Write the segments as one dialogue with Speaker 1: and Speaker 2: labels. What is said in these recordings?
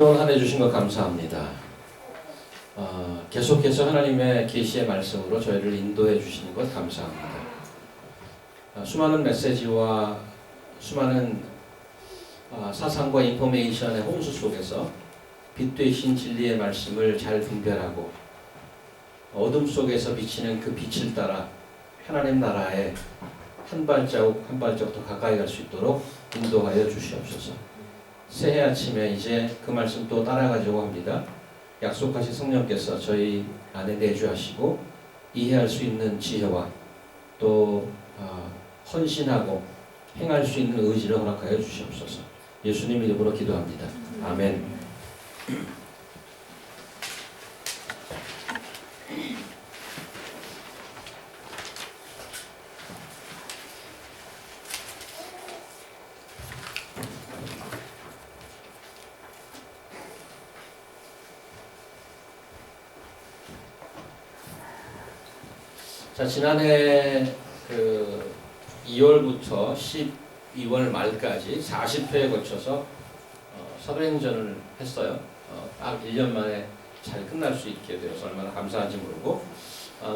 Speaker 1: 한 해 주신 것 감사합니다. 계속해서 하나님의 계시의 말씀으로 저희를 인도해 주시는 것 감사합니다. 수많은 메시지와 수많은 사상과 인포메이션의 홍수 속에서 빛 되신 진리의 말씀을 잘 분별하고 어둠 속에서 비치는 그 빛을 따라 하나님 나라에 한 발자국 한 발자국 더 가까이 갈 수 있도록 인도하여 주시옵소서. 새해 아침에 이제 그 말씀 또 따라가려고 합니다. 약속하신 성령께서 저희 안에 내주하시고 이해할 수 있는 지혜와 또 헌신하고 행할 수 있는 의지를 허락하여 주시옵소서. 예수님 이름으로 기도합니다. 아멘. 자, 지난해 2월부터 12월 말까지 40회에 거쳐서 사도행전을 했어요. 딱 1년 만에 잘 끝날 수 있게 되어서 얼마나 감사한지 모르고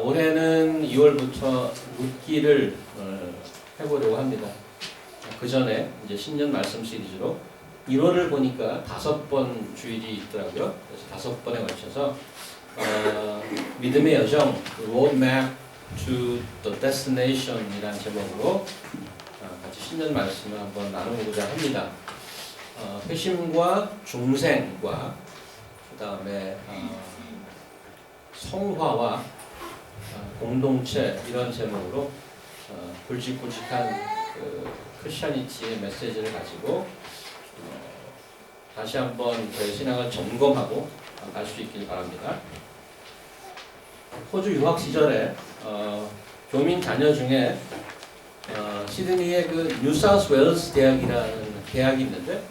Speaker 1: 올해는 2월부터 묻기를 해보려고 합니다. 그 전에 이제 신년 말씀 시리즈로 1월을 보니까 5번 주일이 있더라고요. 그래서 5번에 걸쳐서 믿음의 여정, Roadmap to the Destination 이라는 제목으로 같이 신년 말씀을 한번 나누고자 합니다. 회심과 중생과 그 다음에 성화와 공동체 이런 제목으로 굵직굵직한 크리스천이티의 메시지를 가지고 다시 한번 저희 신앙을 점검하고 갈 수 있길 바랍니다. 호주 유학 시절에 교민 자녀 중에 시드니의 그 뉴사우스웨일스 대학이라는 대학이 있는데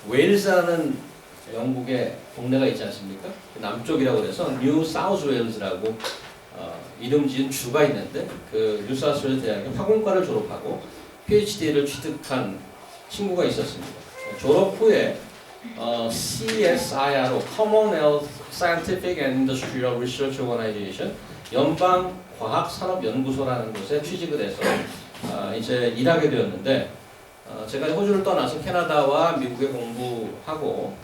Speaker 1: 웨일즈라는 영국의 동네가 있지 않습니까? 남쪽이라고 그래서 뉴사우스웨일즈라고 이름 지은 주가 있는데 그 뉴사우스웨일스 대학의 화공과를 졸업하고 PhD를 취득한 친구가 있었습니다. 졸업 후에 CSIRO, Commonwealth Scientific and Industrial Research Organization, 연방과학산업연구소라는 곳에 취직을 해서 이제 일하게 되었는데 제가 호주를 떠나서 캐나다와 미국에 공부하고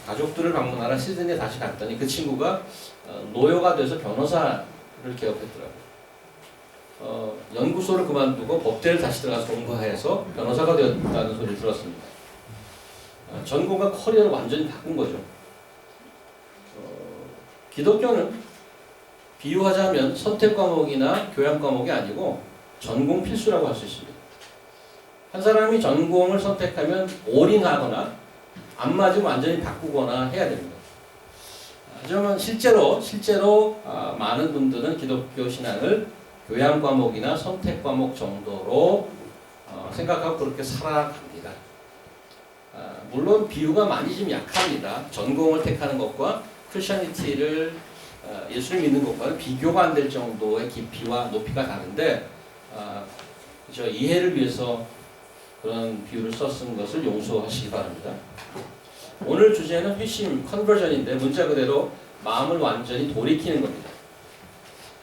Speaker 1: 가족들을 방문하러 시드니에 다시 갔더니 그 친구가 노여가 돼서 변호사를 개업했더라고요. 연구소를 그만두고 법대를 다시 들어가서 공부해서 변호사가 되었다는 소리를 들었습니다. 전공과 커리어를 완전히 바꾼 거죠. 기독교는 비유하자면 선택 과목이나 교양 과목이 아니고 전공 필수라고 할 수 있습니다. 한 사람이 전공을 선택하면 올인하거나 안 맞으면 완전히 바꾸거나 해야 됩니다. 하지만 실제로 많은 분들은 기독교 신앙을 교양 과목이나 선택 과목 정도로 생각하고 그렇게 살아갑니다. 물론 비유가 많이 좀 약합니다. 전공을 택하는 것과 크리스천리티를 예수를 믿는 것과는 비교가 안 될 정도의 깊이와 높이가 다른데 저 이해를 위해서 그런 비유를 썼은 것을 용서하시기 바랍니다. 오늘 주제는 회심, 컨버전인데 문자 그대로 마음을 완전히 돌이키는 겁니다.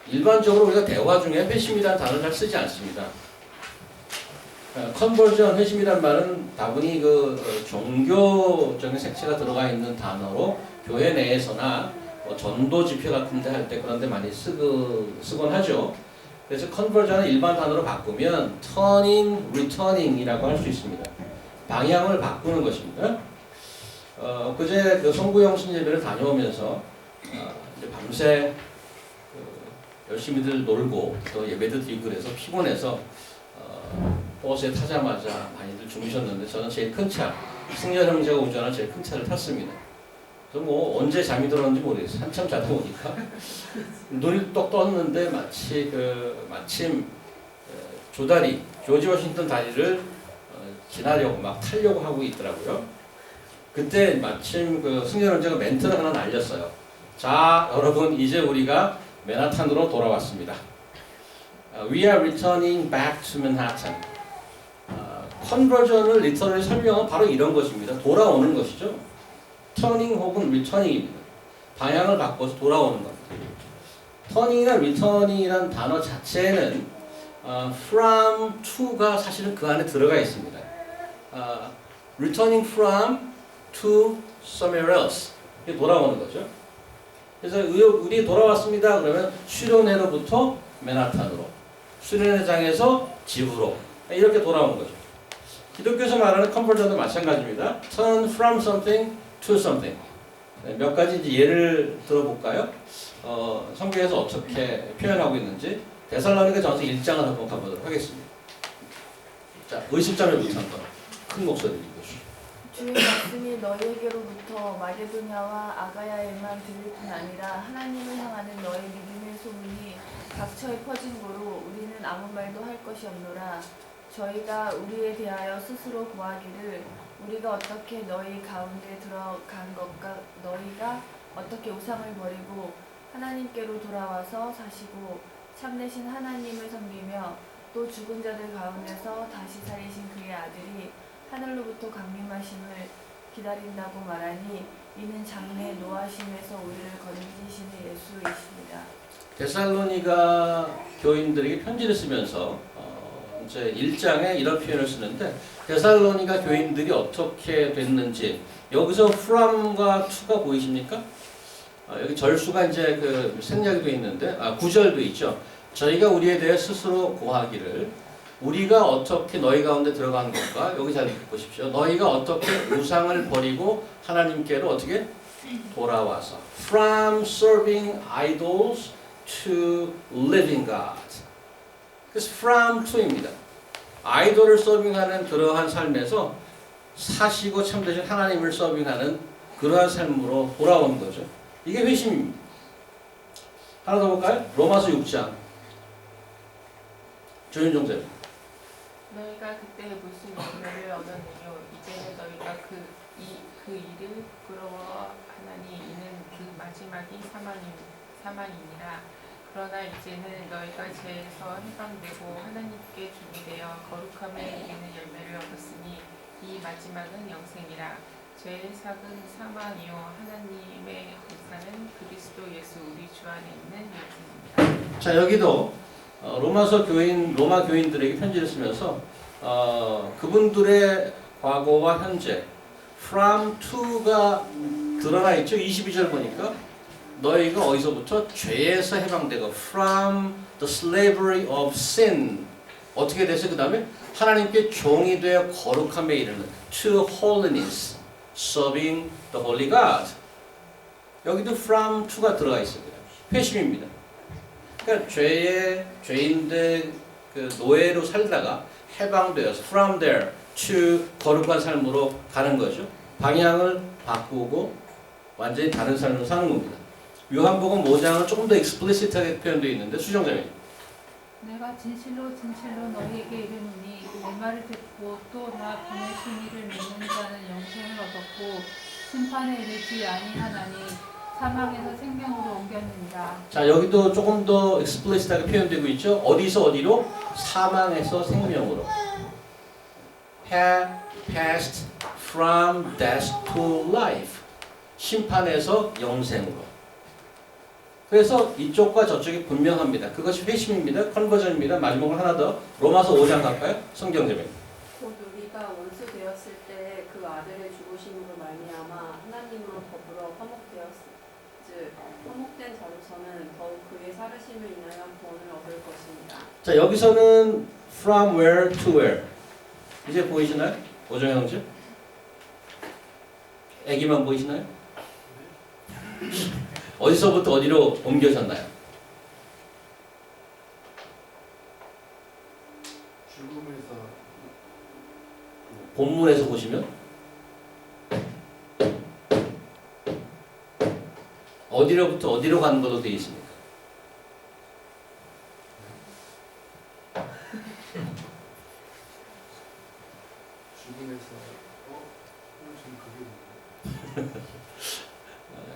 Speaker 1: 일반적으로 우리가 대화 중에 회심이라는 단어를 잘 쓰지 않습니다. 컨버전, 회심이란 말은 다분히 종교적인 색채가 들어가 있는 단어로 교회 내에서나 전도 집회 같은 데 할 때 그런 데 많이 쓰곤 하죠. 그래서 컨버전을 일반 단어로 바꾸면 turning, returning이라고 할 수 있습니다. 방향을 바꾸는 것입니다. 그제 성구영 신예배를 다녀오면서 이제 밤새 열심히들 놀고 또 예배도 드리고 그래서 피곤해서 버스에 타자마자 많이들 주무셨는데 저는 제일 큰 차, 승열 형제가 운전한 제일 큰 차를 탔습니다. 그래서 언제 잠이 들었는지 모르겠어요. 한참 자다 보니까 눈이 똑 떴는데 마침 조다리, 조지 워싱턴 다리를 지나려고 막 타려고 하고 있더라고요. 그때 마침 승열 형제가 멘트를 하나 날렸어요. 자, 여러분 이제 우리가 맨하탄으로 돌아왔습니다. We are returning back to Manhattan. 컨버전을 리터럴리 설명은 바로 이런 것입니다. 돌아오는 것이죠. 터닝 혹은 리터닝입니다. 방향을 바꿔서 돌아오는 겁니다. 터닝이나 리터닝이라는 단어 자체는 from to가 사실은 그 안에 들어가 있습니다. returning from to somewhere else. 이게 돌아오는 거죠. 그래서 우리 돌아왔습니다. 그러면 수련회로부터 맨하탄으로, 수련회장에서 집으로 이렇게 돌아오는 거죠. 기독교에서 말하는 컨버전도 마찬가지입니다. Turn from something to something. 몇 가지 이제 예를 들어볼까요? 성경에서 어떻게 표현하고 있는지 데살로니가 전서 1장을 한번 가보도록 하겠습니다. 자, 의식자매부터 한번 큰 목소리로 읽으시죠.
Speaker 2: 주의 말씀이 너희에게로부터 마게도냐와 아가야에만 들릴 뿐 아니라 하나님을 향하는 너의 믿음의 소문이 각처에 퍼진 고로 우리는 아무 말도 할 것이 없노라. 저희가 우리에 대하여 스스로 고하기를 우리가 어떻게 너희 가운데 들어간 것과 너희가 어떻게 우상을 버리고 하나님께로 돌아와서 사시고 참되신 하나님을 섬기며 또 죽은 자들 가운데서 다시 살리신 그의 아들이 하늘로부터 강림하심을 기다린다고 말하니 이는 장래 노하심에서 우리를 건지시는 예수이십니다.
Speaker 1: 데살로니가 교인들에게 편지를 쓰면서 이제 1장에 이런 표현을 쓰는데 데살로니가 교인들이 어떻게 됐는지 여기서 from과 to가 보이십니까? 여기 절수가 이제 그 생략이 되어 있는데 9절도 있죠. 저희가 우리에 대해 스스로 고하기를 우리가 어떻게 너희 가운데 들어간 것과 여기 잘 보십시오. 너희가 어떻게 우상을 버리고 하나님께로 어떻게 돌아와서 from serving idols to living God. 그래서 from to입니다. 아이돌을 서빙하는 그러한 삶에서 사시고 참되신 하나님을 서빙하는 그러한 삶으로 돌아오는 거죠. 이게 회심입니다. 하나 더 볼까요? 로마서 6장. 조윤종 쌤.
Speaker 3: 너희가 그때 무슨 열매를 얻었느뇨? 이제는 너희가 그 일을 부끄러워하나니 이는 그 마지막이 사망이니라. 그러나 이제는 너희가 죄에서 해방되고 하나님께 준비되어 거룩함에 이르는 열매를 얻었으니 이 마지막은 영생이라. 죄의 삭은 사망이요 하나님의 의사는 그리스도 예수 우리 주 안에 있는 영생입니다.
Speaker 1: 자, 여기도 로마 교인들에게 편지를 쓰면서 그분들의 과거와 현재 from to가 드러나 있죠. 22절 보니까 너희가 어디서부터 죄에서 해방되고 from the slavery of sin 어떻게 돼서 그 다음에 하나님께 종이 되어 거룩함에 이르는 to holiness serving the holy God. 여기도 from to가 들어가 있습니다. 회심입니다. 그러니까 죄인들 그 노예로 살다가 해방되어서 from there to 거룩한 삶으로 가는 거죠. 방향을 바꾸고 완전히 다른 삶으로 사는 겁니다. 요한복음 5장은 조금 더 explicit하게 표현되어 있는데 수정자님.
Speaker 4: 내가 진실로 너희에게 이르노니 내 말을 듣고 또 나 보내신 이를 믿는 자는 영생을 얻었고 심판에 이르지 아니하나니 사망에서 생명으로 옮겼느니라.
Speaker 1: 자, 여기도 조금 더 explicit하게 표현되고 있죠. 어디서 어디로? 사망에서 생명으로. Have passed from death to life. 심판에서 영생으로. 그래서 이쪽과 저쪽이 분명합니다. 그것이 회심입니다. 컨버전입니다. 마지막으로 하나 더. 로마서 5장 갈까요? 성경제입니다.
Speaker 5: 곧 우리가 원수 되었을 때 그 아들의 죽으심으로 말미암아 하나님으로 더불어 화목되었즉 화목된 자로서는 더욱 그의 살으심을 인하여 구원을 얻을 것입니다.
Speaker 1: 자, 여기서는 from where to where. 이제 보이시나요? 오정현 형제? 애기만 보이시나요? 어디서부터 어디로 옮겨졌나요?
Speaker 6: 죽음에서
Speaker 1: 본문에서 보시면 어디로부터 어디로 가는 걸로 되어 있습니다.
Speaker 6: 죽음에서 지금 그게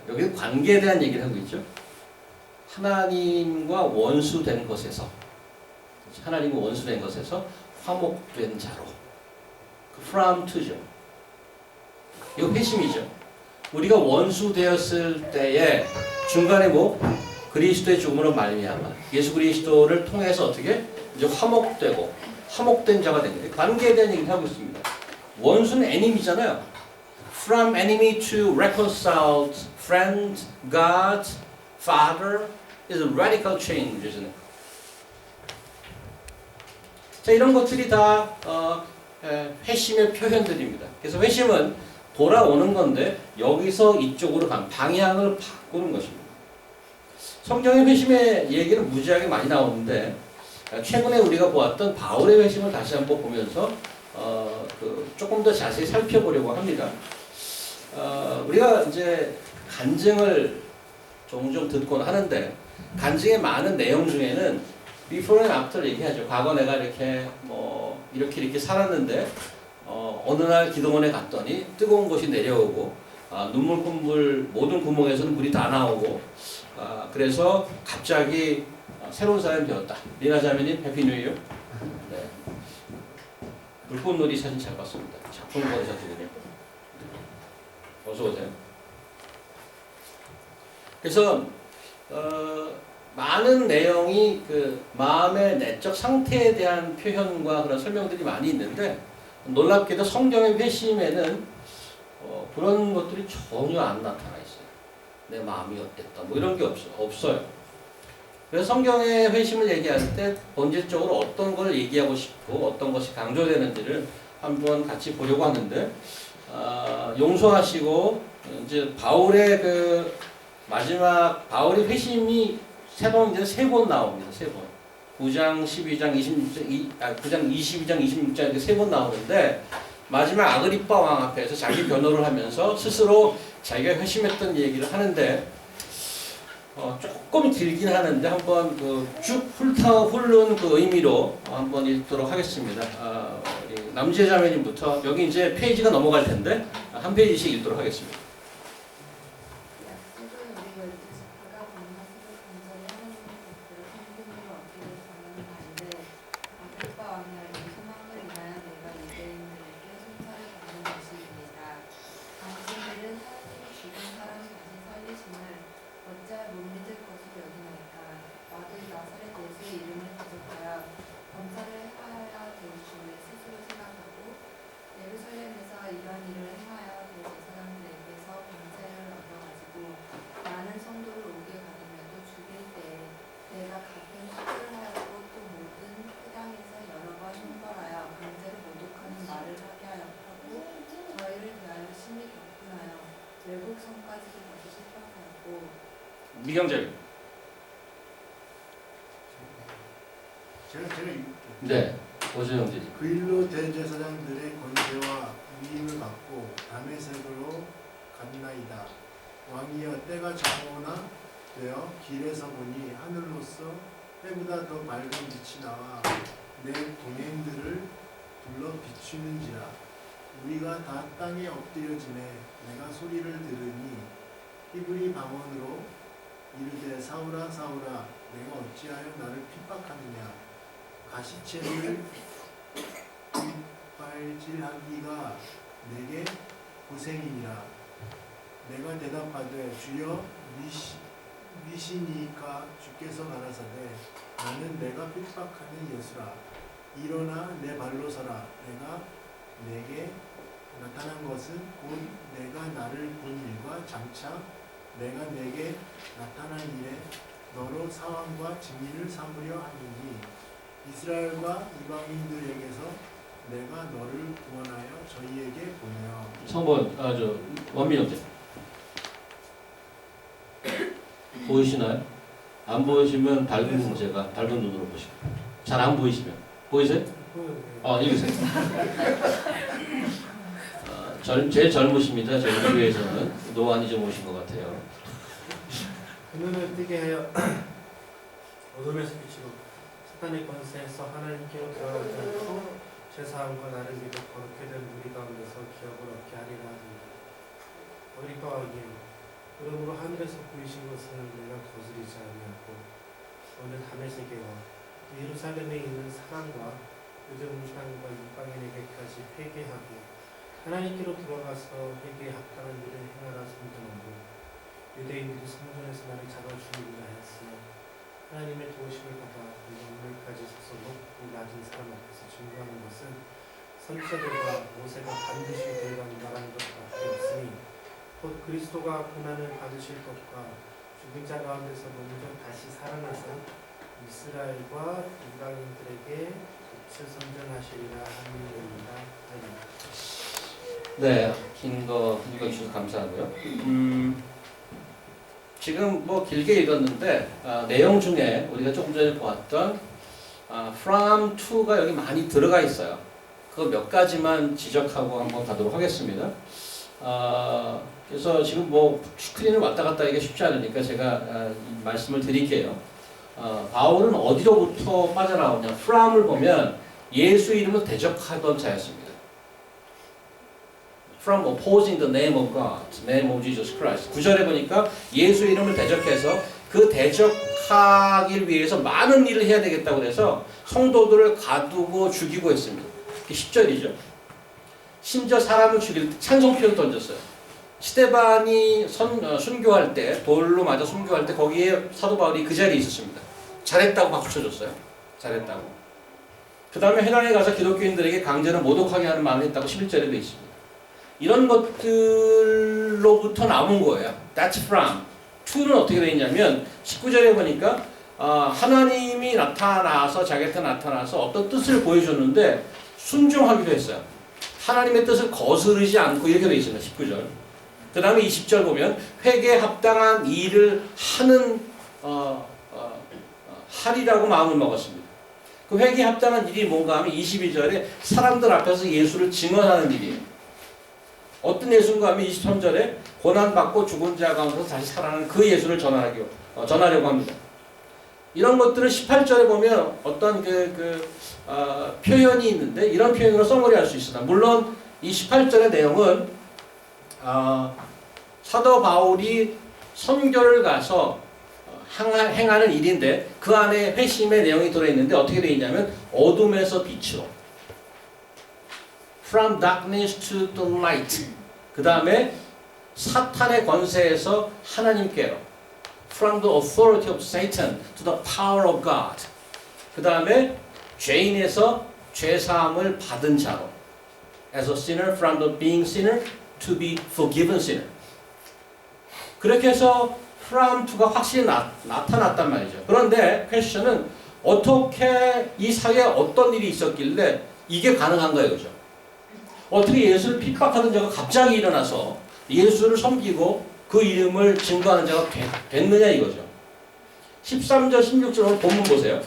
Speaker 1: 여기는 관계에 대한 얘기를 하고 있죠. 하나님과 원수된 것에서 화목된 자로 from to죠. 이거 회심이죠. 우리가 원수 되었을 때에 중간에 뭐 그리스도의 죽음으로 말미암아 예수 그리스도를 통해서 어떻게 이제 화목된 자가 됩니다. 관계에 대한 얘기를 하고 있습니다. 원수는 enemy잖아요. From enemy to reconciled friend, God, Father is a radical change, isn't it? 자, 이런 것들이 다 회심의 표현들입니다. 그래서 회심은 돌아오는 건데 여기서 이쪽으로 간 방향을 바꾸는 것입니다. 성경의 회심의 얘기는 무지하게 많이 나오는데 최근에 우리가 보았던 바울의 회심을 다시 한번 보면서 조금 더 자세히 살펴보려고 합니다. 우리가 이제 간증을 종종 듣곤 하는데 간증의 많은 내용 중에는 before and after 얘기하죠. 과거 내가 이렇게 이렇게 살았는데 어느 날 기도원에 갔더니 뜨거운 것이 내려오고 눈물 모든 구멍에서는 물이 다 나오고 그래서 갑자기 새로운 사람이 되었다. 리나 자매님 해피 뉴 이어. 네. 불꽃놀이 사진 잘 봤습니다. 작품 보내셨거든요. 어서 오세요. 그래서 많은 내용이 그 마음의 내적 상태에 대한 표현과 그런 설명들이 많이 있는데 놀랍게도 성경의 회심에는 그런 것들이 전혀 안 나타나 있어요. 내 마음이 어땠다 뭐 이런 게 없어요. 그래서 성경의 회심을 얘기할 때 본질적으로 어떤 걸 얘기하고 싶고 어떤 것이 강조되는지를 한번 같이 보려고 하는데 용서하시고 이제 바울의 그 마지막 바울의 회심이 세 번 나옵니다. 세 번. 9장, 12장, 9장 22장, 26장 이렇게 세 번 나오는데 마지막 아그리빠 왕 앞에서 자기 변호를 하면서 스스로 자기가 회심했던 얘기를 하는데 조금 길긴 하는데 한번 쭉 훑는 그 의미로 한번 읽도록 하겠습니다. 남재 자매님부터 여기 이제 페이지가 넘어갈 텐데 한 페이지씩 읽도록 하겠습니다. 미경재.
Speaker 6: 제가 읽을게요.
Speaker 1: 네, 오재영
Speaker 6: 그 일로 대제사장들의 권세와 위임을 받고 다메섹으로 갔나이다. 왕이여 때가 정오나 되어 길에서 보니 하늘로서 때보다 더 밝은 빛이 나와 내 동행들을 둘러 비추는지라. 우리가 다 땅에 엎드려지매 내가 소리를 들으니 히브리 방언으로 이르되 사울아 사울아 내가 어찌하여 나를 핍박하느냐. 가시채를 빗발질하기가 내게 고생이니라. 내가 대답하되 주여 미시니까 주께서 가라사대 나는 내가 핍박하는 예수라. 일어나 내 발로 서라. 내가 내게 나타난 것은 곧 내가 나를 본 일과 장차 내가 내게 나타난 일에 너로 사왕과 증인을 삼으려 하니니 이스라엘과 이방인들에게서 내가 너를 구원하여 저희에게 보내어.
Speaker 1: 성본 원민영재 보이시나요? 안 보이시면 밝은 눈으로 보시고 잘 안 보이시면 보이세요? 읽으세요. 제일 젊으십니다. 저희 교회에서는 노안이 좀 오신 것 같아요.
Speaker 7: 그 눈을 뜨게 하여 어둠에서 비치고 사탄의 권세에서 하나님께로 돌아오지 않고 제사함과 나를 믿어 거룩게 된 우리 가운데서 기업을 얻게 하리라 하니라. 어리빠 왕이여 그러므로 하늘에서 보이신 것은 내가 거스르지 아니하고 오늘 다메섹에 와 예루살렘에 있는 사람과 요즘 삶과 이방인에게까지 회개하고 하나님께로 돌아가서 회개에 합당한 일을 행하라 선전하고 유대인들이 성전에서 나를 잡아죽이고자 하였으나 하나님의 도우심을 받아 영물까지 서서 높고 낮은 사람 앞에서 증거하는 것은 선지자들과 모세가 반드시 대언 말한 것밖에 없으니 곧 그리스도가 고난을 받으실 것과 죽은 자 가운데서 먼저 다시 살아나서 이스라엘과 이방인들에게 빛을 선전하시리라 함이니이다.
Speaker 1: 네, 긴 거 읽어주셔서 감사하고요. 지금 뭐 길게 읽었는데 내용 중에 우리가 조금 전에 보았던 from to가 여기 많이 들어가 있어요. 그거 몇 가지만 지적하고 한번 가도록 하겠습니다. 그래서 지금 뭐 스크린을 왔다 갔다 하기가 쉽지 않으니까 제가 말씀을 드릴게요. 바울은 어디로부터 빠져나오냐? from을 보면 예수 이름을 대적하던 자였습니다. From opposing the name of God, name of Jesus Christ. 9절에 보니까 예수 이름을 대적해서 그 대적하기 위해서 많은 일을 해야 되겠다고 해서 성도들을 가두고 죽이고 했습니다. 10절이죠. 심지어 사람을 죽일 때 찬송표를 던졌어요. 스데반이 순교할 때, 돌로 맞아 순교할 때 거기에 사도 바울이 그 자리에 있었습니다. 잘했다고 박수 쳐줬어요. 잘했다고. 그 다음에 해당에 가서 기독교인들에게 강제로 모독하게 하는 말을 했다고 11절에 되어 있습니다. 이런 것들로부터 나온 거예요. That's from. to는 어떻게 되어 있냐면 19절에 보니까 하나님이 나타나서 자기한테 나타나서 어떤 뜻을 보여줬는데 순종하기도 했어요. 하나님의 뜻을 거스르지 않고 이렇게 되어 있습니다. 19절. 그 다음에 20절 보면 회개에 합당한 일을 하는 하리라고 마음을 먹었습니다. 그 회개에 합당한 일이 뭔가 하면 22절에 사람들 앞에서 예수를 증언하는 일이에요. 어떤 예수인가 하면 23절에 고난받고 죽은 자 가운데서 다시 살아나는 그 예수를 전하려고 합니다. 이런 것들은 18절에 보면 어떤 표현이 있는데 이런 표현으로 써머리할 수 있습니다. 물론 이 18절의 내용은 사도 바울이 선교를 가서 행하는 일인데 그 안에 회심의 내용이 들어있는데 어떻게 되어 있냐면 어둠에서 빛으로 From darkness to the light. 그 다음에 사탄의 권세에서 하나님께로 From the authority of Satan to the power of God. 그 다음에 죄인에서 죄사함을 받은 자로 As a sinner from the being sinner to be forgiven sinner. 그렇게 해서 from to가 확실히 나타났단 말이죠. 그런데 퀘스천은 어떻게 이 사회에 어떤 일이 있었길래 이게 가능한가요? 그죠? 어떻게 예수를 핍박하던 자가 갑자기 일어나서 예수를 섬기고 그 이름을 증거하는 자가 됐느냐 이거죠. 13절 16절 본문 보세요.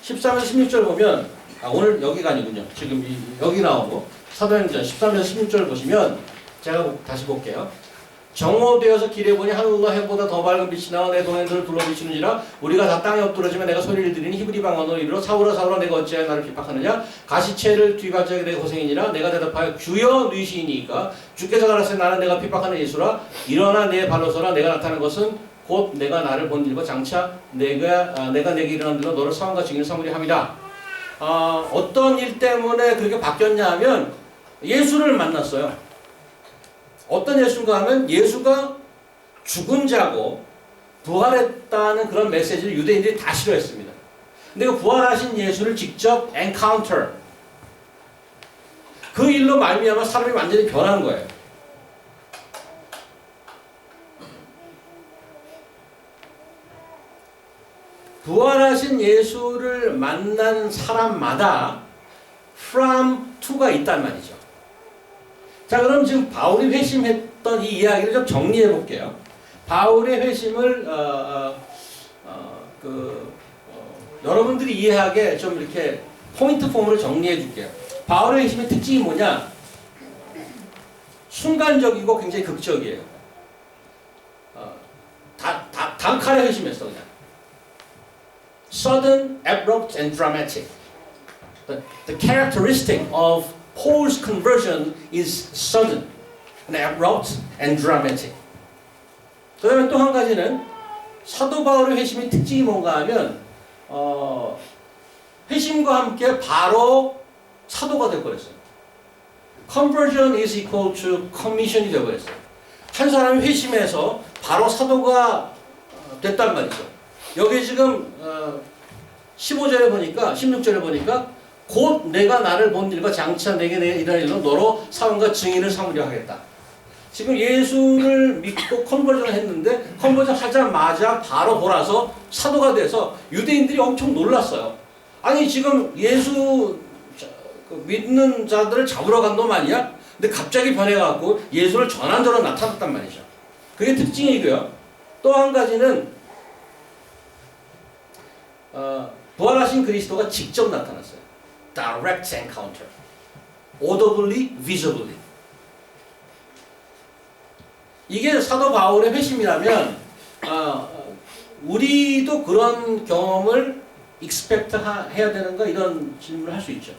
Speaker 1: 13절 16절 보면 오늘 여기가 아니군요. 지금 여기 나온 거 사도행전 13절 16절 보시면 제가 다시 볼게요. 정오되어서 길에 보니 하늘과 해보다 더 밝은 빛이 나와 내 동행들을 둘러비추느니라. 우리가 다 땅에 엎드러지면 내가 소리를 들으니 히브리 방언으로 이르러 사울아 사울아 내가 어찌하여 나를 핍박하느냐. 가시체를 뒤발자게 내가 고생이니라. 내가 대답하여 주여 누이시니까 주께서 가라사대 나는 내가 핍박하는 예수라. 일어나 내 발로 서라. 내가 나타난 것은 곧 내가 나를 본 일과 장차 내가 내게 일어난 대로 너를 사원과 증인을 삼으리 함이다. 어떤 일 때문에 그렇게 바뀌었냐 하면 예수를 만났어요. 어떤 예수인가 하면 예수가 죽은 자고 부활했다는 그런 메시지를 유대인들이 다 싫어했습니다. 근데 그 부활하신 예수를 직접 encounter 그 일로 말미암아 사람이 완전히 변한 거예요. 부활하신 예수를 만난 사람마다 from to가 있단 말이죠. 자, 그럼 지금 바울이 회심했던 이 이야기를 좀 정리해 볼게요. 바울의 회심을 여러분들이 이해하게 좀 이렇게 포인트 폼으로 정리해 줄게요. 바울의 회심의 특징이 뭐냐? 순간적이고 굉장히 극적이에요. 단칼에 회심했어 그냥. Sudden, abrupt, and dramatic. The characteristic of Paul's conversion is sudden, and abrupt, and dramatic. 그 다음에 또 한 가지는 사도 바울의 회심의 특징이 뭔가 하면 회심과 함께 바로 사도가 되어버렸어요. Conversion is equal to commission이 되어버렸어요. 한 사람이 회심해서 바로 사도가 됐단 말이죠. 여기 지금 15절에 보니까 16절에 보니까 곧 내가 나를 본 일과 장차 내게 내 일할 일로 너로 사원과 증인을 삼으려 하겠다. 지금 예수를 믿고 컨버전을 했는데 컨버전 하자마자 바로 돌아서 사도가 돼서 유대인들이 엄청 놀랐어요. 아니 지금 예수 믿는 자들을 잡으러 간 놈 아니야? 근데 갑자기 변해갖고 예수를 전환적으로 나타났단 말이죠. 그게 특징이고요. 또 한 가지는 부활하신 그리스도가 직접 나타났어요. Direct encounter. Audibly, visibly. 이게 사도 바울의 회심이라면 우리도 그런 경험을 expect 해야 되는가 이런 질문을 할 수 있죠.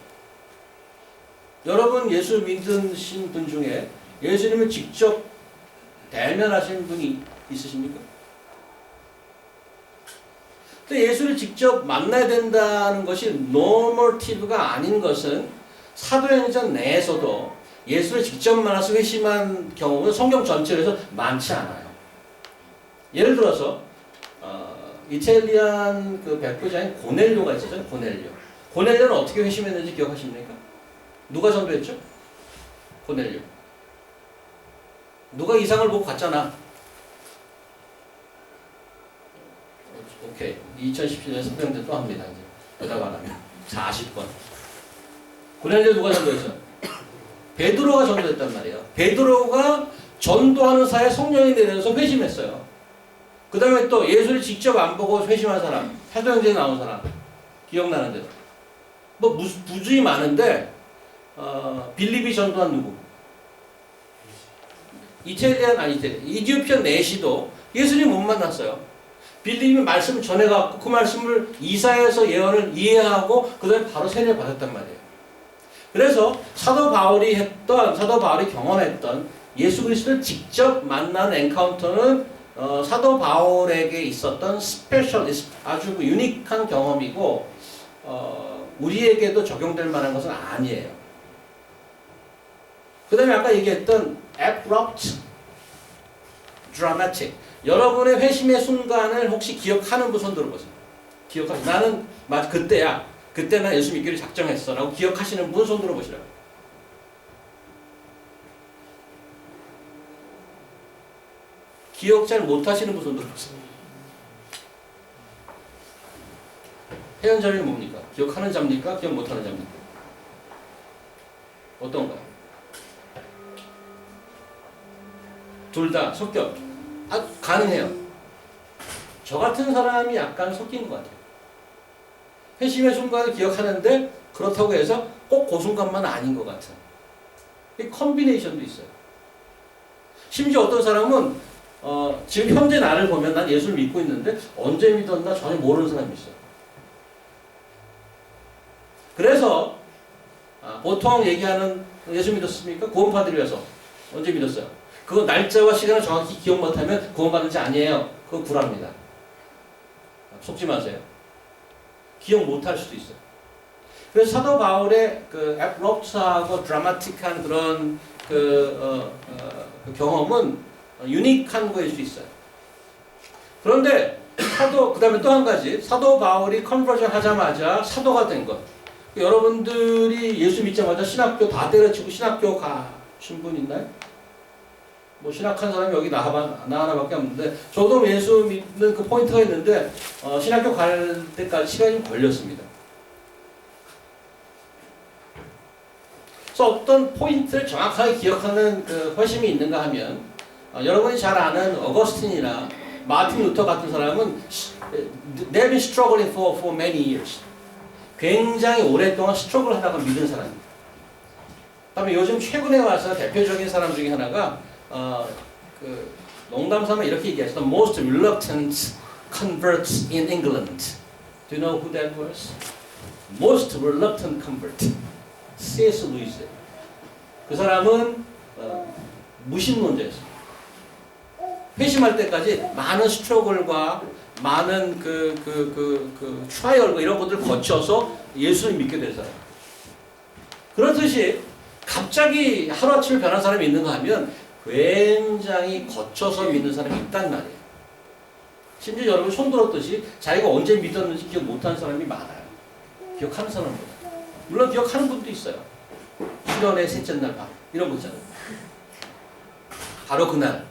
Speaker 1: 여러분 예수 믿으신 분 중에 예수님을 직접 대면하신 분이 있으십니까? 근데 예수를 직접 만나야 된다는 것이 노멀티브가 아닌 것은 사도행전 내에서도 예수를 직접 만나서 회심한 경우는 성경 전체에서 많지 않아요. 예를 들어서 이탈리안 그 백부장인 고넬료가 있었죠. 고넬료. 고넬료는 어떻게 회심했는지 기억하십니까? 누가 전도했죠? 고넬료. 누가 이상을 보고 갔잖아. 오케이. 2017년 성경대 또 합니다. 이제 대답 안 하면 40번. 고넬료 누가 전도했죠? 베드로가 전도했단 말이에요. 베드로가 전도하는 사이에 성령이 내려서 회심했어요. 그 다음에 또 예수를 직접 안 보고 회심한 사람, 사도행전에 나온 사람 기억나는 대로 뭐 부주의 많은데 빌립이 전도한 누구? 이디오피아 내시도 예수님 못 만났어요. 빌립이 말씀을 전해갖고 그 말씀을 이사야서 예언을 이해하고 그 다음에 바로 세례를 받았단 말이에요. 그래서 사도 바울이 경험했던 예수 그리스도를 직접 만난 엔카운터는 사도 바울에게 있었던 스페셜리스트, 아주 유니크한 경험이고 우리에게도 적용될 만한 것은 아니에요. 그 다음에 아까 얘기했던 abrupt, dramatic. 여러분의 회심의 순간을 혹시 기억하는 분 손 들어보세요. 기억하시. 나는 그때야. 그때 나 예수 믿기를 작정했어. 라고 기억하시는 분 손 들어보시라고. 기억 잘 못하시는 분 손 들어보세요. 해연자는 뭡니까? 기억하는 자입니까? 기억 못하는 자입니까? 어떤가요? 둘 다 섞여. 가능해요. 저 같은 사람이 약간 섞인 것 같아요. 회심의 순간을 기억하는데 그렇다고 해서 꼭 그 순간만 아닌 것 같은. 이 컨비네이션도 있어요. 심지어 어떤 사람은 지금 현재 나를 보면 난 예수를 믿고 있는데 언제 믿었나 전혀 모르는 사람이 있어요. 그래서 보통 얘기하는 예수 믿었습니까? 구원받으기 위해서 언제 믿었어요? 그 날짜와 시간을 정확히 기억 못하면 구원받은 지 아니에요. 그거 구랍니다. 속지 마세요. 기억 못할 수도 있어요. 그래서 사도 바울의 그 애프롭트하고 드라마틱한 그런 그 경험은 유니크한 거일 수 있어요. 그런데 그 다음에 또 한 가지, 사도 바울이 컨버전 하자마자 사도가 된 것. 여러분들이 예수 믿자마자 신학교 다 때려치고 신학교 가신 분 있나요? 뭐 신학한 사람이 여기 나 하나밖에 없는데 저도 예수 믿는 그 포인트가 있는데 신학교 갈 때까지 시간이 좀 걸렸습니다. 그래서 어떤 포인트를 정확하게 기억하는 그 회심이 있는가 하면 여러분이 잘 아는 어거스틴이나 마틴 루터 같은 사람은 they've been struggling for many years. 굉장히 오랫동안 스트러글 하다가 믿은 사람입니다. 그다음에 요즘 최근에 와서 대표적인 사람 중에 하나가 그 농담삼아 이렇게 얘기했어. The most reluctant converts in England. Do you know who that was? Most reluctant convert. C.S. 루이스. 그 사람은 무신론자였어요. 회심할 때까지 많은 스트러글과 많은 트라이얼과 이런 것들을 거쳐서 예수를 믿게 된 사람. 그렇듯이 갑자기 하루아침에 변한 사람이 있는가 하면 굉장히 거쳐서 믿는 사람이 있단 말이에요. 심지어 여러분 손 들었듯이 자기가 언제 믿었는지 기억 못하는 사람이 많아요. 기억하는 사람보다. 물론 기억하는 분도 있어요. 수련의 셋째 날 밤 이런 거 있잖아요. 바로 그날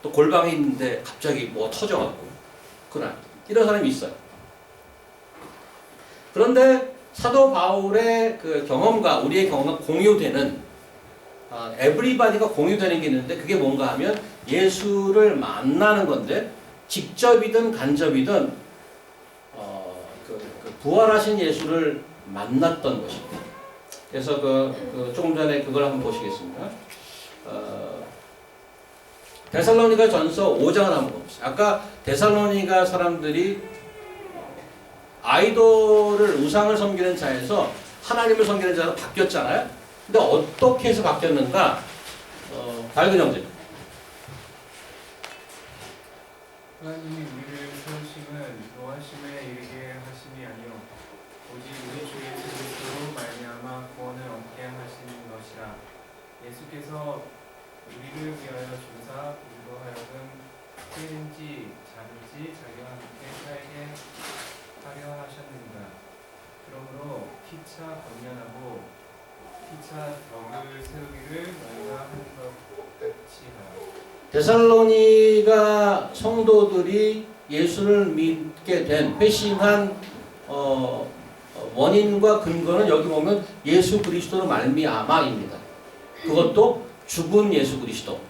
Speaker 1: 또 골방에 있는데 갑자기 뭐 터져갖고 그날 이런 사람이 있어요. 그런데 사도 바울의 그 경험과 우리의 경험과 공유되는 에브리바디가 공유되는 게 있는데 그게 뭔가 하면 예수를 만나는 건데 직접이든 간접이든 부활하신 예수를 만났던 것입니다. 그래서 조금 전에 그걸 한번 보시겠습니다. 데살로니가 전서 5장을 한번 봅시다. 아까 데살로니가 사람들이 아이돌을 우상을 섬기는 자에서 하나님을 섬기는 자로 바뀌었잖아요. 근데 어떻게 해서 바뀌었는가? 밝은 형제.
Speaker 8: 하나님이 우리를 세우심은 노하심에 이르게 하심이 아니요 오직 우리 주 예수 그리스도로 말미암아 구원을 얻게 하시는 것이라. 예수께서 우리를 위하여 주사 우리로 하여금 때린지 자르지 자기와 함께 살게 하려 하셨느니라. 그러므로 피차 권면하고 피차 덕을 세우기를 너희가 하는 것 같이 하라.
Speaker 1: 데살로니가 성도들이 예수를 믿게 된 회심한 원인과 근거는 여기 보면 예수 그리스도로 말미암아입니다. 그것도 죽은 예수 그리스도,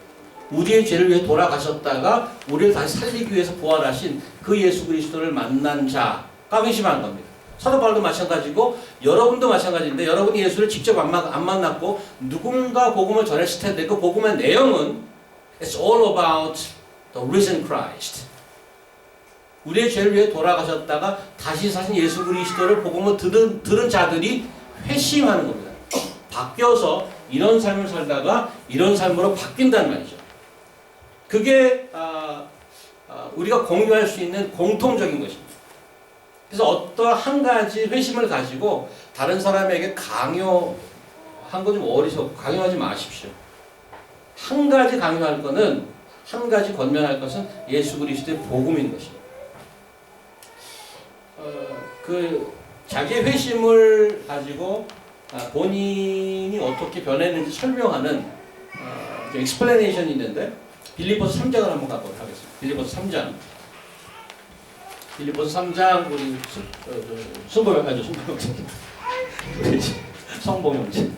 Speaker 1: 우리의 죄를 위해 돌아가셨다가 우리를 다시 살리기 위해서 부활하신 그 예수 그리스도를 만난 자가 회심한 겁니다. 사도 바울도 마찬가지고 여러분도 마찬가지인데 여러분이 예수를 직접 안 만났고 누군가 복음을 전했을 텐데 그 복음의 내용은 It's all about the risen Christ. 우리의 죄를 위해 돌아가셨다가 다시 사신 예수 그리스도를 복음을 들은 자들이 회심하는 겁니다. 바뀌어서 이런 삶을 살다가 이런 삶으로 바뀐다는 말이죠. 그게 우리가 공유할 수 있는 공통적인 것입니다. 그래서 어떤 한 가지 회심을 가지고 다른 사람에게 강요한 거 좀 어리석고 강요하지 마십시오. 한 가지 강요할 것은, 한 가지 권면할 것은 예수 그리스도의 복음인 것입니다. 자기의 회심을 가지고 본인이 어떻게 변했는지 설명하는 explanation 있는데 빌립보서 3장을 한번 가보도록 하겠습니다. 빌립보서 3장. 빌립보서 3장 우리 성봉형제.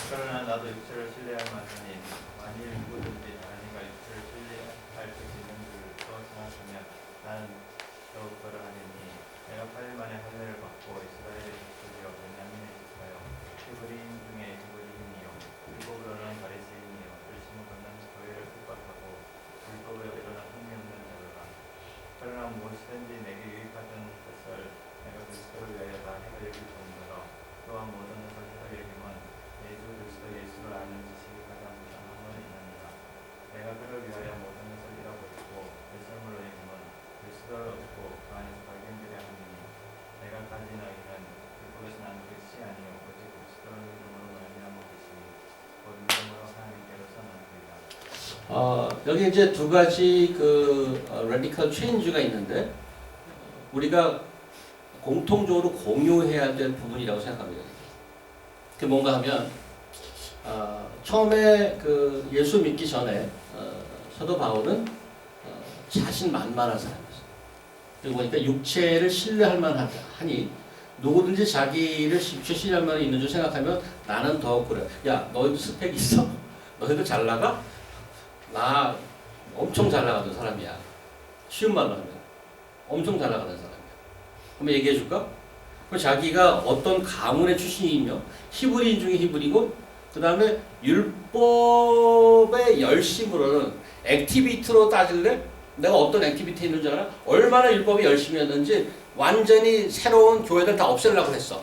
Speaker 9: 그러나 나도 육체를 신뢰할 만하니 만일 누구든지 아니가 육체를 신뢰할 수 있는 줄로 생각하면 나는 더욱 그러하니 내가 8일 만에 할례를 받고 이스라엘의 족속이여 베냐민의 지파여 히브리인 중에 히브리인이요 율법으로는 바리새인이요 열심히 걷는 교회를 핍박하고 율법에 일어나 흥미 없는 자로라. 그러나 무엇이든지 내게 유익하던 것을 내가 그리스도를 위하여 다 해결할 뿐더러 또한 모든 것을 해결하기만 예수를 아는 지식이 가장 무상한 건 있느니라. 내가 그를 위하여 모든 것을 잃어버리고 내 삶을 내기만 그리스도를 얻고 그 안에서 발견되려 하느니 내가 가지나기는 율법에서 난 것이 아니요 오직 그리스도를 믿음으로 말미암아 계시니 곧 믿음으로 하나님께로서 나누리라.
Speaker 1: 여기 이제 두 가지 radical change가 있는데 우리가 공통적으로 공유해야 될 부분이라고 생각합니다. 그게 뭔가 하면 처음에 예수 믿기 전에 사도 바울은 자신만만한 사람이었어요. 그리고 보니까 육체를 신뢰할 만하니 누구든지 자기를 신뢰할 만한 있는 줄 생각하면 나는 더 그래. 야, 너희도 스펙 있어? 너희도 잘 나가? 나 엄청 잘 나가는 사람이야. 쉬운 말로 하면 엄청 잘 나가는 사람이야. 한번 얘기해 줄까? 자기가 어떤 가문의 출신이며 히브리인 중에 히브리고 그 다음에 율법의 열심으로는 액티비티로 따질래? 내가 어떤 액티비티 있는 줄 알아? 얼마나 율법이 열심이었는지 완전히 새로운 교회들 다 없애려고 했어.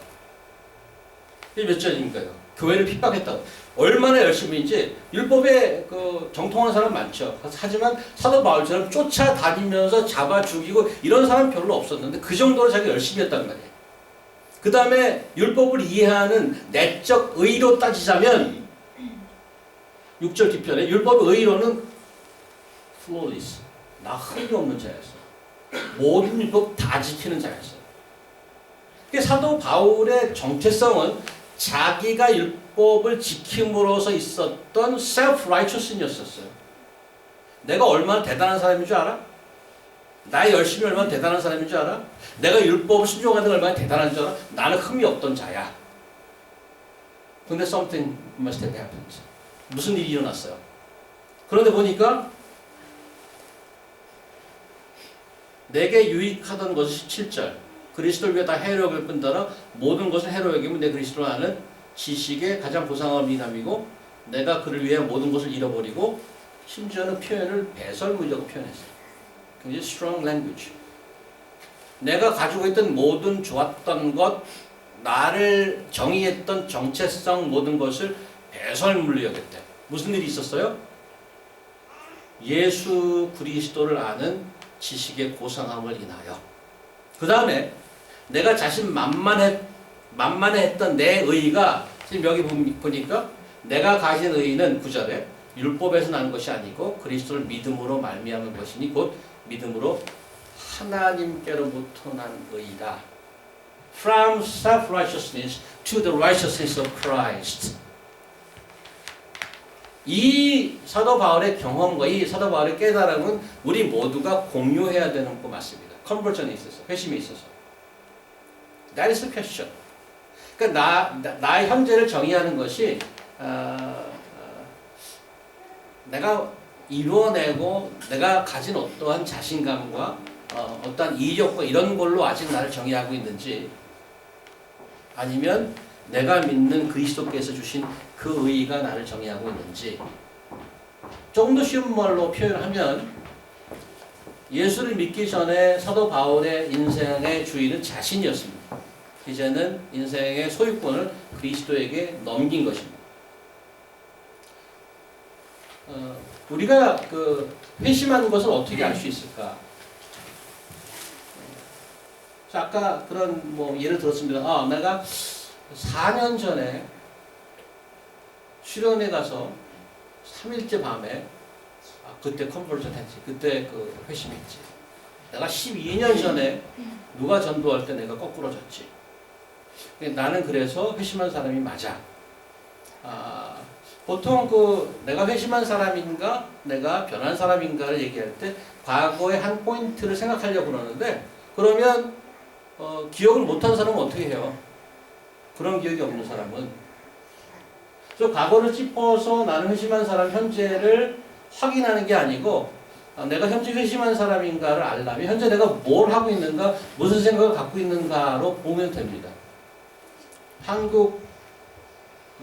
Speaker 1: 이게 몇 절입니까요? 교회를 핍박했다고. 얼마나 열심히인지 율법에 그 정통한 사람 많죠. 하지만 사도 바울처럼 쫓아다니면서 잡아 죽이고 이런 사람 별로 없었는데 그 정도로 자기가 열심히 했단 말이에요. 그 다음에 율법을 이해하는 내적 의로 따지자면 6절 뒤편에 율법의 의로는 flawless, 나 흠이 없는 자였어. 모든 율법 다 지키는 자였어. 사도 바울의 정체성은 자기가 율법을 지킴으로써 있었던 self-righteousness였어요. 내가 얼마나 대단한 사람인 줄 알아? 나의 열심이 얼마나 대단한 사람인 줄 알아? 내가 율법을 순종하는 게 얼마나 대단한 줄 알아? 나는 흠이 없던 자야. 근데 something must have happened. 무슨 일이 일어났어요? 그런데 보니까 내게 유익하던 것이 17절. 그리스도를 위해 다 해로 여길 뿐더러 모든 것을 해로 여기면 내 그리스도를 아는 지식의 가장 고상한 미남이고 내가 그를 위해 모든 것을 잃어버리고 심지어는 표현을 배설물이라고 표현했어요. 굉장히 strong language. 내가 가지고 있던 모든 좋았던 것, 나를 정의했던 정체성 모든 것을 배설물로 여겼대. 무슨 일이 있었어요? 예수 그리스도를 아는 지식의 고상함을 인하여. 그 다음에 내가 자신 만만해했던 내 의의가 지금 여기 보니까 내가 가진 의의는 9절에 율법에서 나는 것이 아니고 그리스도를 믿음으로 말미암은 것이니 곧 믿음으로 하나님께로부터 난 의의다. From self-righteousness to the righteousness of Christ. 이 사도 바울의 경험과 이 사도 바울의 깨달음은 우리 모두가 공유해야 되는 거 맞습니다. 컨버전에 있어서, 회심에 있어서. That is the question. 그러니까 나의 현재를 정의하는 것이 내가 이루어내고 내가 가진 어떠한 자신감과 어떠한 이력과 이런 걸로 아직 나를 정의하고 있는지 아니면 내가 믿는 그리스도께서 주신 그 의의가 나를 정의하고 있는지 조금 더 쉬운 말로 표현하면 예수를 믿기 전에 사도 바울의 인생의 주인은 자신이었습니다. 이제는 인생의 소유권을 그리스도에게 넘긴 것입니다. 우리가 그 회심하는 것을 어떻게 알 수 있을까? 자, 아까 그런 뭐 예를 들었습니다. 내가 4년 전에 수련회 가서 3일째 밤에 그때 컨버전 했지. 그때 그 회심했지. 내가 12년 전에 누가 전도할 때 내가 거꾸로 졌지. 나는 그래서 회심한 사람이 맞아. 보통 내가 회심한 사람인가, 내가 변한 사람인가를 얘기할 때 과거의 한 포인트를 생각하려고 그러는데 그러면 기억을 못한 사람은 어떻게 해요? 그런 기억이 없는 사람은. 그래서 과거를 짚어서 나는 회심한 사람 현재를 확인하는 게 아니고 내가 현재 회심한 사람인가를 알려면 현재 내가 뭘 하고 있는가, 무슨 생각을 갖고 있는가로 보면 됩니다. 한국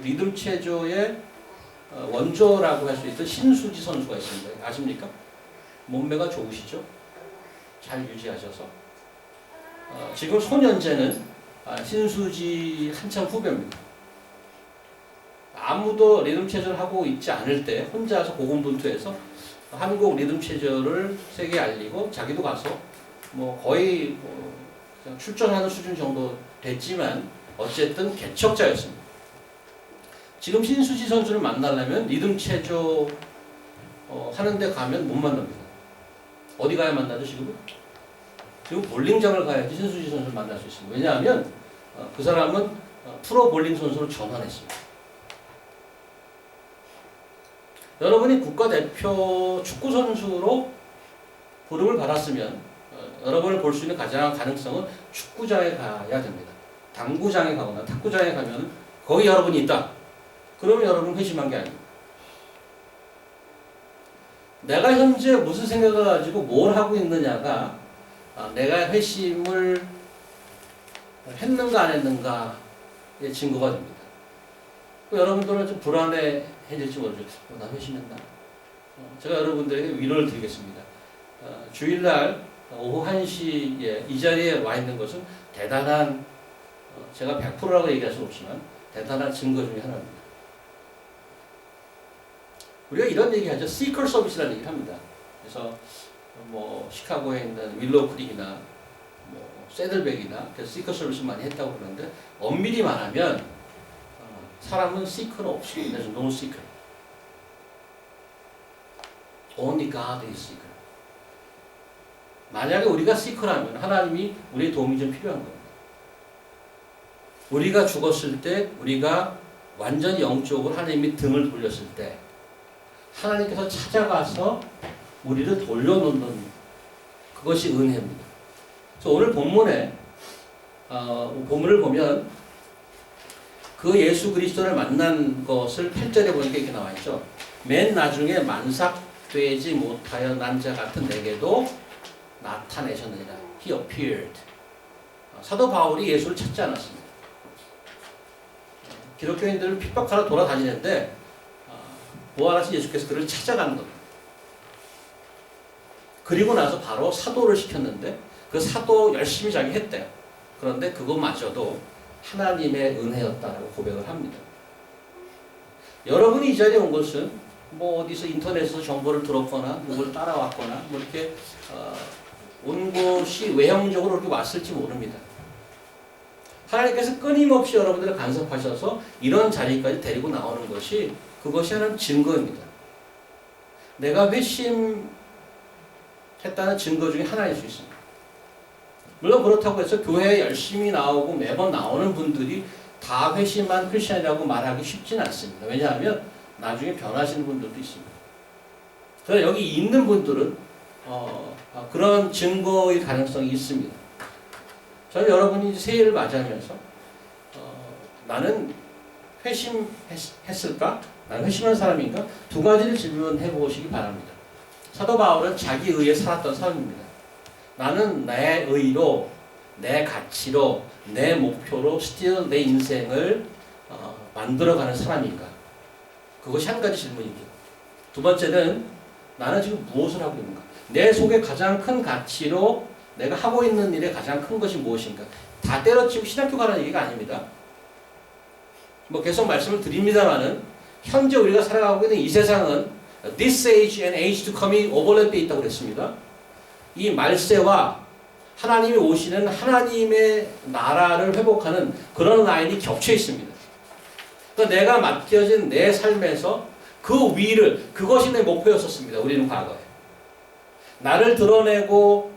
Speaker 1: 리듬 체조의 원조라고 할 수 있던 신수지 선수가 있습니다. 아십니까? 몸매가 좋으시죠? 잘 유지하셔서. 지금 손현재는 신수지 한참 후배입니다. 아무도 리듬 체조를 하고 있지 않을 때 혼자서 고군분투해서 한국 리듬 체조를 세계에 알리고 자기도 가서 뭐 거의 그냥 출전하는 수준 정도 됐지만 어쨌든 개척자였습니다. 지금 신수지 선수를 만나려면 리듬 체조 하는데 가면 못 만납니다. 어디 가야 만나죠 지금은? 지금 볼링장을 가야지 신수지 선수를 만날 수 있습니다. 왜냐하면 그 사람은 프로 볼링 선수로 전환했습니다. 여러분이 국가대표 축구 선수로 부름을 받았으면 여러분을 볼 수 있는 가장 가능성은 축구장에 가야 됩니다. 당구장에 가거나 탁구장에 가면 거기 여러분이 있다. 그러면 여러분 회심한 게 아닙니다. 내가 현재 무슨 생각을 가지고 뭘 하고 있느냐가 내가 회심을 했는가 안 했는가의 증거가 됩니다. 여러분들은 좀 불안해질지 모르죠. 나 회심했나? 제가 여러분들에게 위로를 드리겠습니다. 주일날 오후 1시에 이 자리에 와 있는 것은 대단한 제가 100%라고 얘기할 수는 없지만 대단한 증거 중에 하나입니다. 우리가 이런 얘기하죠. 시컬 서비스라는 얘기를 합니다. 그래서 뭐 시카고에 있는 윌로우 크릭이나 뭐 새들백이나 그래서 시컬 서비스 많이 했다고 그러는데 엄밀히 말하면 사람은 시컬은 없습니다. There's no seeker. Only God is seeker. 만약에 우리가 시컬하면 하나님이 우리의 도움이 좀 필요한 겁니다. 우리가 죽었을 때 우리가 완전히 영적으로 하나님이 등을 돌렸을 때 하나님께서 찾아가서 우리를 돌려놓는 그것이 은혜입니다. 그래서 오늘 본문에 본문을 보면 그 예수 그리스도를 만난 것을 8절에 보니까 이렇게 나와 있죠. 맨 나중에 만삭되지 못하여 난 자 같은 내게도 나타내셨느니라. He appeared. 사도 바울이 예수를 찾지 않았습니다. 기독교인들을 핍박하러 돌아다니는데 부활하신 예수께서 그를 찾아가는 겁니다. 그리고 나서 바로 사도를 시켰는데 그 사도 열심히 자기 했대요. 그런데 그것마저도 하나님의 은혜였다라고 고백을 합니다. 여러분이 이 자리에 온 것은 뭐 어디서 인터넷에서 정보를 들었거나 누구를 따라왔거나 뭐 이렇게 온 곳이 외형적으로 이렇게 왔을지 모릅니다. 하나님께서 끊임없이 여러분들을 간섭하셔서 이런 자리까지 데리고 나오는 것이 그것이 하나님 증거입니다. 내가 회심했다는 증거 중에 하나일 수 있습니다. 물론 그렇다고 해서 교회에 열심히 나오고 매번 나오는 분들이 다 회심한 크리스천이라고 말하기 쉽지는 않습니다. 왜냐하면 나중에 변하시는 분들도 있습니다. 그래서 여기 있는 분들은 그런 증거의 가능성이 있습니다. 저는 여러분이 새해를 맞이하면서 나는 회심했을까? 나는 회심한 사람인가? 두 가지를 질문해 보시기 바랍니다. 사도 바울은 자기 의에 살았던 사람입니다. 나는 내 의로, 내 가치로, 내 목표로 still 내 인생을 만들어가는 사람인가? 그것이 한 가지 질문입니다. 두 번째는 나는 지금 무엇을 하고 있는가? 내 속에 가장 큰 가치로 내가 하고 있는 일의 가장 큰 것이 무엇인가? 다 때려치고 신학교 가라는 얘기가 아닙니다. 뭐 계속 말씀을 드립니다만은 현재 우리가 살아가고 있는 이 세상은 this age and age to come이 오버랩되어 있다고 그랬습니다. 이 말세와 하나님이 오시는 하나님의 나라를 회복하는 그런 라인이 겹쳐 있습니다. 그러니까 내가 맡겨진 내 삶에서 그 위를, 그것이 내 목표였었습니다. 우리는 과거에. 나를 드러내고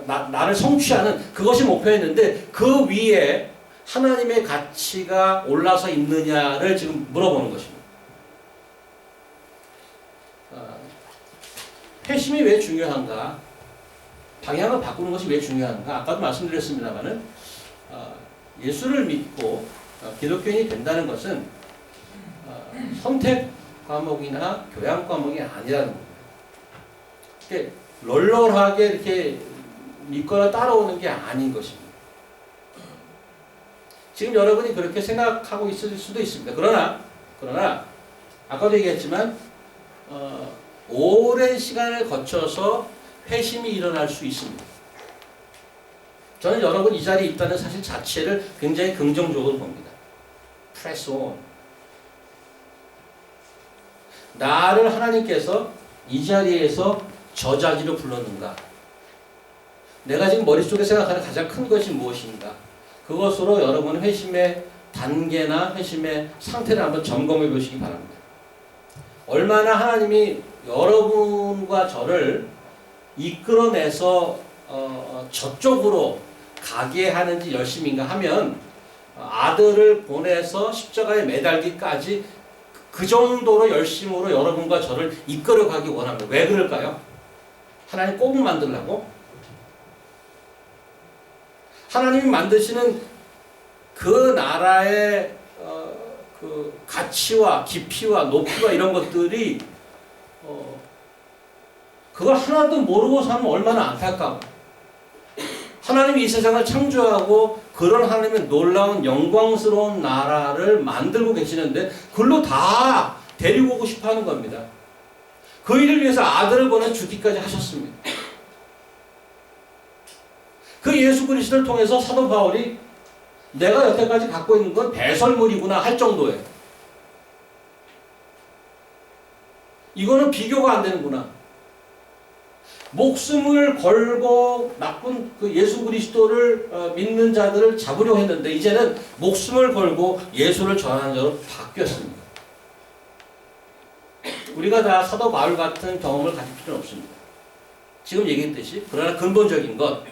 Speaker 1: 나를 성취하는 그것이 목표였는데 그 위에 하나님의 가치가 올라서 있느냐를 지금 물어보는 것입니다. 회심이 왜 중요한가? 방향을 바꾸는 것이 왜 중요한가? 아까도 말씀드렸습니다만은 예수를 믿고 기독교인이 된다는 것은 선택 과목이나 교양 과목이 아니라는 겁니다. 이렇게 널널하게 이렇게 믿거나 따라오는 게 아닌 것입니다. 지금 여러분이 그렇게 생각하고 있을 수도 있습니다. 그러나 아까도 얘기했지만 오랜 시간을 거쳐서 회심이 일어날 수 있습니다. 저는 여러분 이 자리에 있다는 사실 자체를 굉장히 긍정적으로 봅니다. Press on. 나를 하나님께서 이 자리에서 저자기로 불렀는가? 내가 지금 머릿속에 생각하는 가장 큰 것이 무엇인가? 그것으로 여러분 회심의 단계나 회심의 상태를 한번 점검해 보시기 바랍니다. 얼마나 하나님이 여러분과 저를 이끌어내서 저쪽으로 가게 하는지 열심인가 하면 아들을 보내서 십자가에 매달기까지 그 정도로 열심으로 여러분과 저를 이끌어가기 원합니다. 왜 그럴까요? 하나님 꼭 만들려고? 하나님이 만드시는 그 나라의 그 가치와 깊이와 높이와 이런 것들이 그걸 하나도 모르고 사면 얼마나 안타까워. 하나님이 이 세상을 창조하고 그런 하나님의 놀라운 영광스러운 나라를 만들고 계시는데 그걸로 다 데리고 오고 싶어 하는 겁니다. 그 일을 위해서 아들을 보내 주기까지 하셨습니다. 그 예수 그리스도를 통해서 사도 바울이 내가 여태까지 갖고 있는 건 배설물이구나 할 정도예요. 이거는 비교가 안 되는구나. 목숨을 걸고 나쁜 그 예수 그리스도를 믿는 자들을 잡으려고 했는데 이제는 목숨을 걸고 예수를 전하는 자로 바뀌었습니다. 우리가 다 사도 바울 같은 경험을 가질 필요는 없습니다. 지금 얘기했듯이 그러나 근본적인 것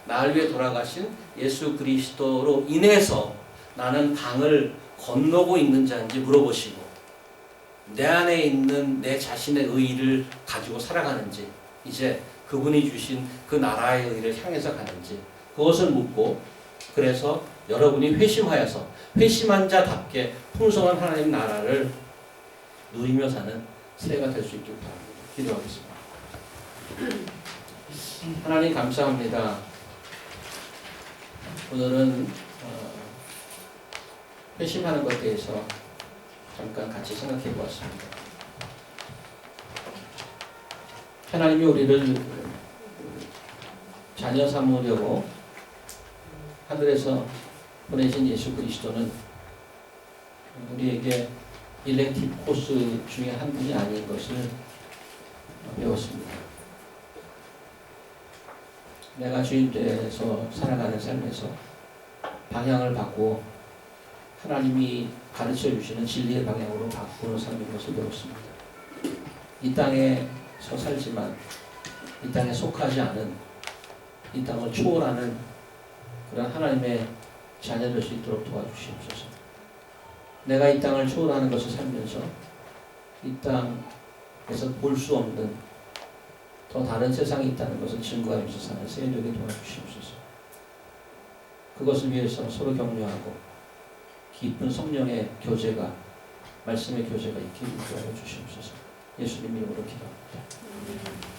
Speaker 1: 나를 위해 돌아가신 예수 그리스도로 인해서 나는 강을 건너고 있는 자인지 물어보시고 내 안에 있는 내 자신의 의의를 가지고 살아가는지 이제 그분이 주신 그 나라의 의의를 향해서 가는지 그것을 묻고 그래서 여러분이 회심하여서 회심한 자답게 풍성한 하나님 나라를 누리며 사는 새해가 될 수 있길 바랍니다. 기도하겠습니다. 하나님 감사합니다. 오늘은 회심하는 것에 대해서 잠깐 같이 생각해 보았습니다. 하나님이 우리를 자녀 삼으려고 하늘에서 보내신 예수 그리스도는 우리에게 일렉티브 코스 중에 한 분이 아닌 것을 배웠습니다. 내가 주인돼서 살아가는 삶에서 방향을 바꾸어 하나님이 가르쳐 주시는 진리의 방향으로 바꾸는 삶인 것을 배웠습니다. 이 땅에서 살지만 이 땅에 속하지 않은 이 땅을 초월하는 그런 하나님의 자녀 될 수 있도록 도와주시옵소서. 내가 이 땅을 초월하는 것을 살면서 이 땅에서 볼 수 없는 더 다른 세상이 있다는 것을 증거하면서 사는 세력이 도와주시옵소서. 그것을 위해서 서로 격려하고 깊은 성령의 교제가 말씀의 교제가 있기를 도와주시옵소서. 예수님 이름으로 기도합니다.